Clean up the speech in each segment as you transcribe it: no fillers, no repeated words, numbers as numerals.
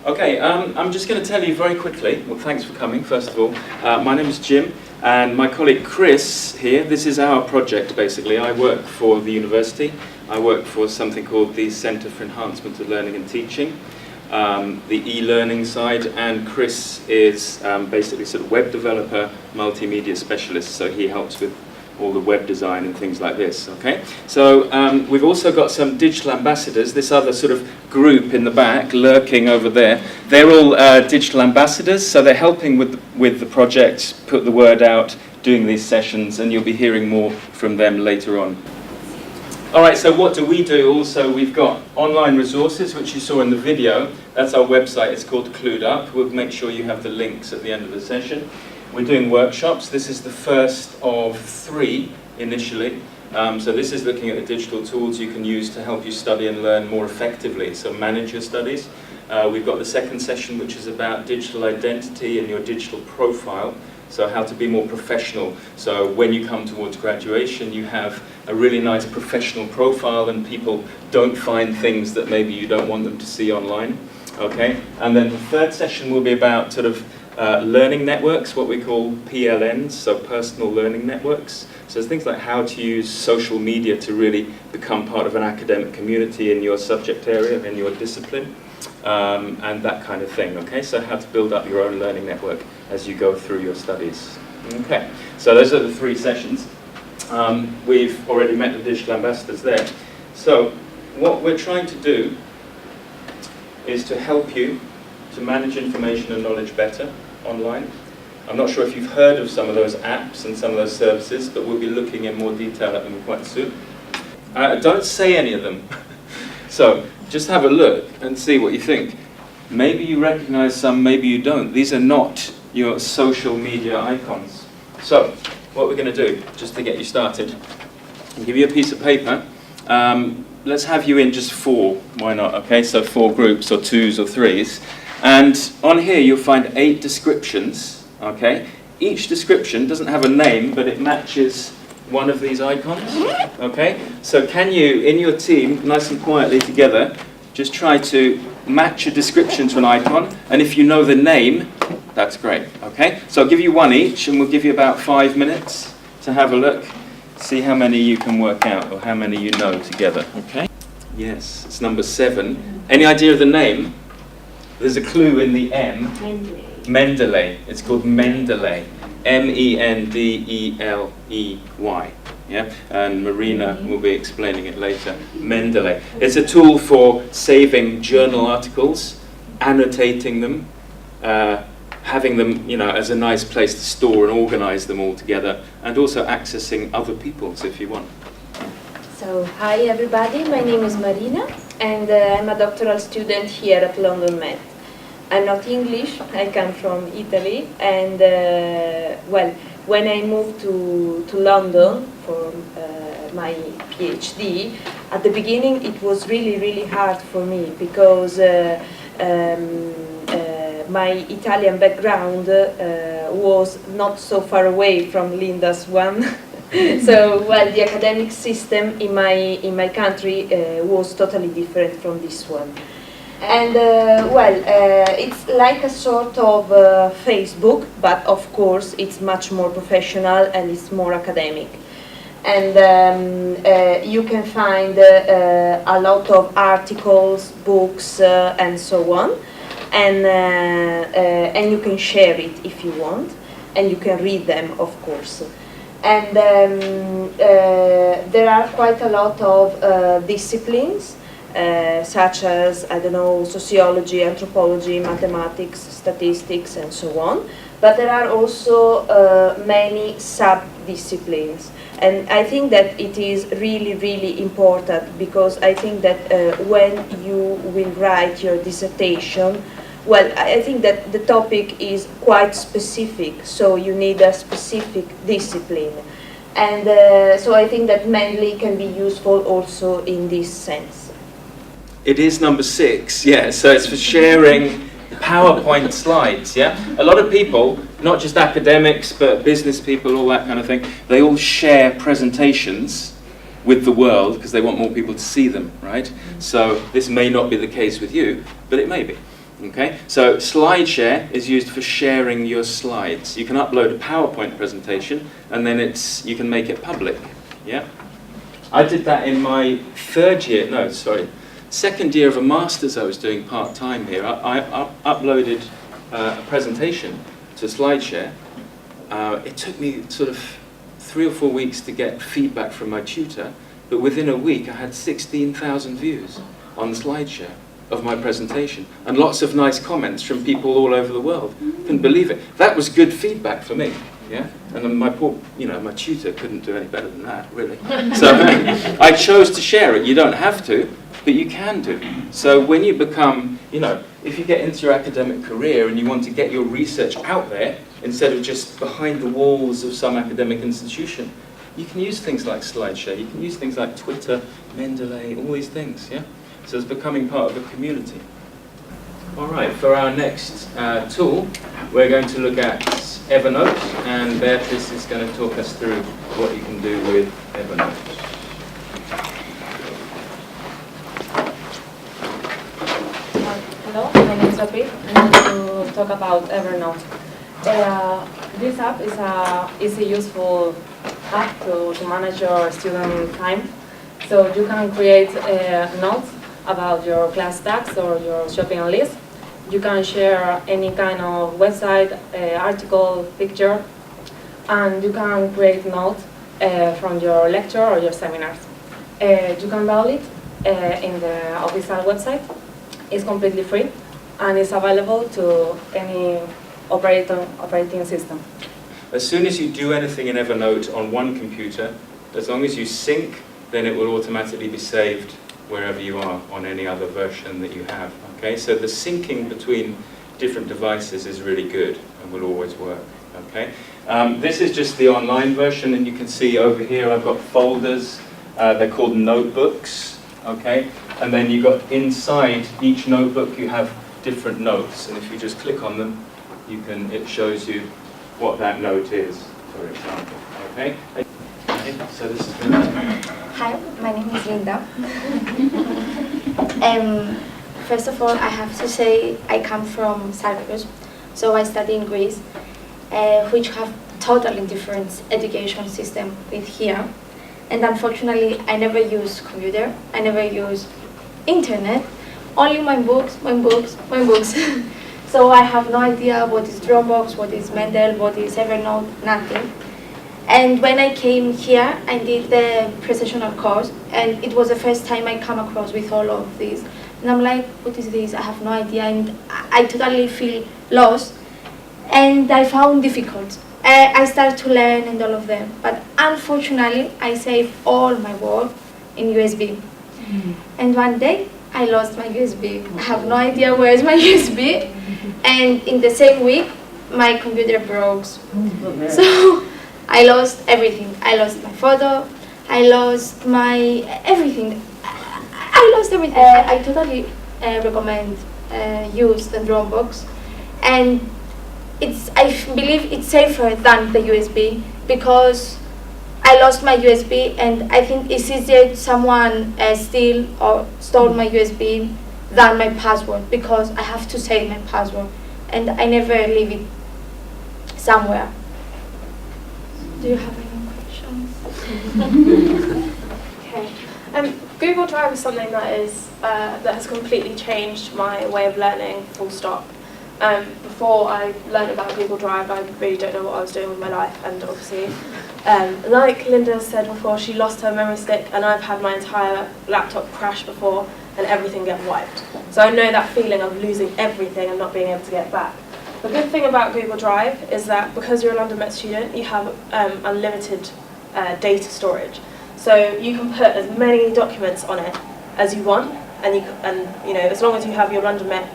Okay, I'm just going to tell you very quickly, well, thanks for coming, first of all. My name is Jim, and my colleague Chris here, this is our project, basically. I work for the university. I work for something called the Centre for Enhancement of Learning and Teaching, the e-learning side, and Chris is basically sort of web developer, multimedia specialist, so he helps with all the web design and things like this, okay? So we've also got some digital ambassadors, this other sort of group in the back, lurking over there. They're all digital ambassadors, so they're helping with the project, put the word out, doing these sessions, and you'll be hearing more from them later on. All right, so what do we do? Also, we've got online resources, which you saw in the video. That's our website, it's called Clued Up. We'll make sure you have the links at the end of the session. We're doing workshops. This is the first of 3 initially. So this is looking at the digital tools you can use to help you study and learn more effectively, so manage your studies. We've got the second session, which is about digital identity and your digital profile, so how to be more professional. So when you come towards graduation, you have a really nice professional profile and people don't find things that maybe you don't want them to see online. Okay? And then the third session will be about sort of learning networks, what we call PLNs, so personal learning networks. So it's things like how to use social media to really become part of an academic community in your subject area, in your discipline, and that kind of thing, okay? So how to build up your own learning network as you go through your studies. Okay, so those are the 3 sessions. We've already met the digital ambassadors there. So what we're trying to do is to help you to manage information and knowledge better online. I'm not sure if you've heard of some of those apps and some of those services, but we'll be looking in more detail at them quite soon. Don't say any of them. So just have a look and see what you think. Maybe you recognize some, maybe you don't. These are not your social media icons. So what we're going to do, just to get you started, I'll give you a piece of paper. Let's have you in just 4, why not, okay? So 4 groups, or 2s or 3s. And on here you'll find 8 descriptions, okay? Each description doesn't have a name, but it matches one of these icons, okay? So can you, in your team, nice and quietly together, just try to match a description to an icon, and if you know the name, that's great, okay? So I'll give you 1 each, and we'll give you about 5 minutes to have a look, see how many you can work out, or how many you know together, okay? Yes, it's number 7. Any idea of the name? There's a clue in the M. Mendeley. It's called Mendeley. Mendeley. Yeah, and Marina will be explaining it later. Mendeley. It's a tool for saving journal articles, annotating them, having them, you know, as a nice place to store and organize them all together, and also accessing other people's if you want. So, hi everybody, my name is Marina, and I'm a doctoral student here at London Met. I'm not English, I come from Italy, and well, when I moved to London for my PhD, at the beginning it was really hard for me because my Italian background was not so far away from Linda's one. So, well, the academic system in my country was totally different from this one. And, well, it's like a sort of Facebook, but of course it's much more professional and it's more academic. And you can find a lot of articles, books, and so on. And you can share it if you want, and you can read them, of course. And there are quite a lot of disciplines, such as, I don't know, sociology, anthropology, mathematics, statistics, and so on. But there are also many sub-disciplines. And I think that it is really important, because I think that when you will write your dissertation, well, I think that the topic is quite specific, so you need a specific discipline. And so I think that Mendeley can be useful also in this sense. It is number 6, yeah, so it's for sharing PowerPoint slides, yeah? A lot of people, not just academics, but business people, all that kind of thing, they all share presentations with the world because they want more people to see them, right? So this may not be the case with you, but it may be. Okay, so SlideShare is used for sharing your slides. You can upload a PowerPoint presentation and then you can make it public. Yeah, I did that in my second year of a master's I was doing part-time here. I uploaded a presentation to SlideShare. It took me sort of 3 or 4 weeks to get feedback from my tutor, but within a week I had 16,000 views on SlideShare of my presentation, and lots of nice comments from people all over the world. Couldn't believe it. That was good feedback for me. Yeah, and then my poor, my tutor couldn't do any better than that, really. So I chose to share it. You don't have to, but you can do. So when you become, if you get into your academic career and you want to get your research out there instead of just behind the walls of some academic institution, you can use things like SlideShare. You can use things like Twitter, Mendeley, all these things. Yeah. So it's becoming part of a community. All right, for our next tool, we're going to look at Evernote, and Beatrice is going to talk us through what you can do with Evernote. Hello, my name is Sophie. I'm going to talk about Evernote. This app is a useful app to manage your student time. So you can create notes about your class tasks or your shopping list. You can share any kind of website, article, picture, and you can create notes from your lecture or your seminars. You can download it in the official website. It's completely free and it's available to any operating system. As soon as you do anything in Evernote on one computer, as long as you sync, then it will automatically be saved wherever you are on any other version that you have. Okay, so the syncing between different devices is really good and will always work. Okay, this is just the online version, and you can see over here I've got folders. They're called notebooks. Okay, and then you've got inside each notebook you have different notes, and if you just click on them, it shows you what that note is, for example. Okay, so this is Linda. Hi, my name is Linda. First of all, I have to say I come from Cyprus, so I study in Greece, which have totally different education system with here. And unfortunately, I never use computer, I never use internet, only my books. So I have no idea what is Dropbox, what is Mendeley, what is Evernote, nothing. And when I came here, I did the professional course, and it was the first time I come across with all of this. And I'm like, what is this? I have no idea, and I totally feel lost. And I found difficult. I started to learn and all of them. But unfortunately, I saved all my work in USB. And one day, I lost my USB. I have no idea where is my USB. And in the same week, my computer broke. So I lost everything. I lost my photo. I lost my everything. I lost everything. I totally recommend use the Dropbox, and I believe it's safer than the USB because I lost my USB, and I think it's easier someone steal or stole my USB than my password, because I have to save my password and I never leave it somewhere. Do you have any questions? Okay. Google Drive is something that has completely changed my way of learning, full stop. Before I learned about Google Drive, I really don't know what I was doing with my life, and obviously, like Linda said before, she lost her memory stick, and I've had my entire laptop crash before and everything get wiped. So I know that feeling of losing everything and not being able to get back. The good thing about Google Drive is that because you're a London Met student, you have unlimited data storage. So you can put as many documents on it as you want, and as long as you have your London Met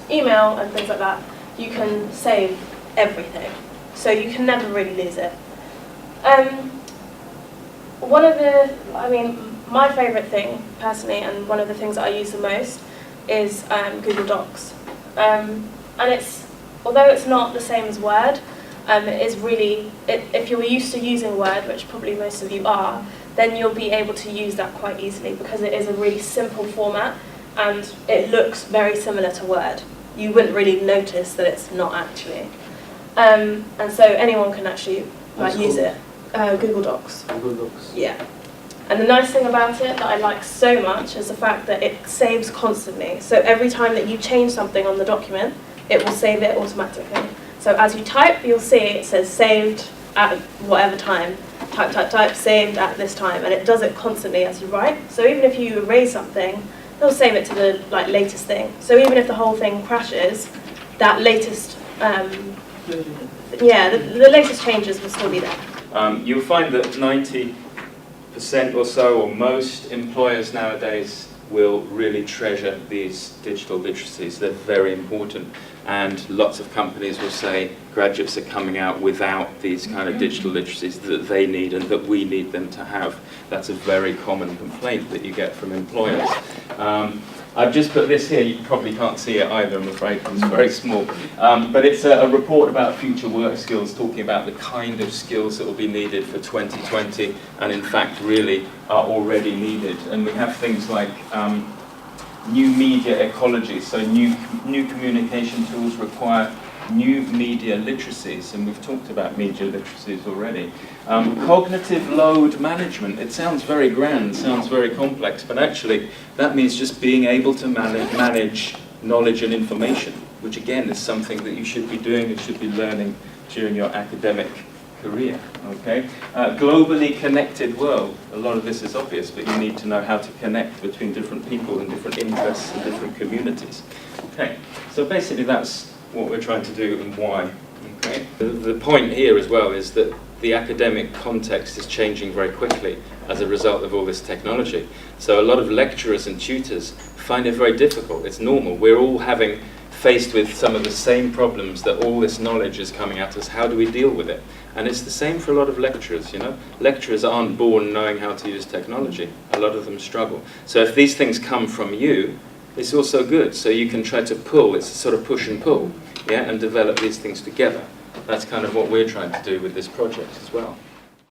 email and things like that, you can save everything. So you can never really lose it. My favourite thing personally, and one of the things that I use the most, is Google Docs. And although it's not the same as Word, it is really, if you're used to using Word, which probably most of you are, then you'll be able to use that quite easily because it is a really simple format and it looks very similar to Word. you wouldn't really notice that it's not actually. And so anyone can actually use it. Google Docs. Google Docs. Yeah. And the nice thing about it that I like so much is the fact that it saves constantly. So every time that you change something on the document, it will save it automatically. So as you type, you'll see it says saved at whatever time. Type, type, type, saved at this time. And it does it constantly as you write. So even if you erase something, it'll save it to the latest thing. So even if the whole thing crashes, that latest, the latest changes will still be there. You'll find that 90% or so, or most employers nowadays, will really treasure these digital literacies. They're very important, and lots of companies will say graduates are coming out without these kind of digital literacies that they need and that we need them to have. That's a very common complaint that you get from employers. I've just put this here, you probably can't see it either, I'm afraid, it's very small. But it's a report about future work skills, talking about the kind of skills that will be needed for 2020, and in fact really are already needed. And we have things like new media ecology, so new communication tools require new media literacies, and we've talked about media literacies already. Cognitive load management, it sounds very grand, sounds very complex, but actually that means just being able to manage knowledge and information, which again is something that you should be doing, you should be learning during your academic career. Okay? Globally connected world, a lot of this is obvious, but you need to know how to connect between different people and different interests and different communities. Okay, so basically that's what we're trying to do and why. Okay? The point here as well is that the academic context is changing very quickly as a result of all this technology. So a lot of lecturers and tutors find it very difficult. It's normal. We're all faced with some of the same problems that all this knowledge is coming at us. How do we deal with it? And it's the same for a lot of lecturers, you know. Lecturers aren't born knowing how to use technology. A lot of them struggle. So if these things come from you, it's also good. So you can try to pull, it's a sort of push and pull, yeah, and develop these things together. That's kind of what we're trying to do with this project as well.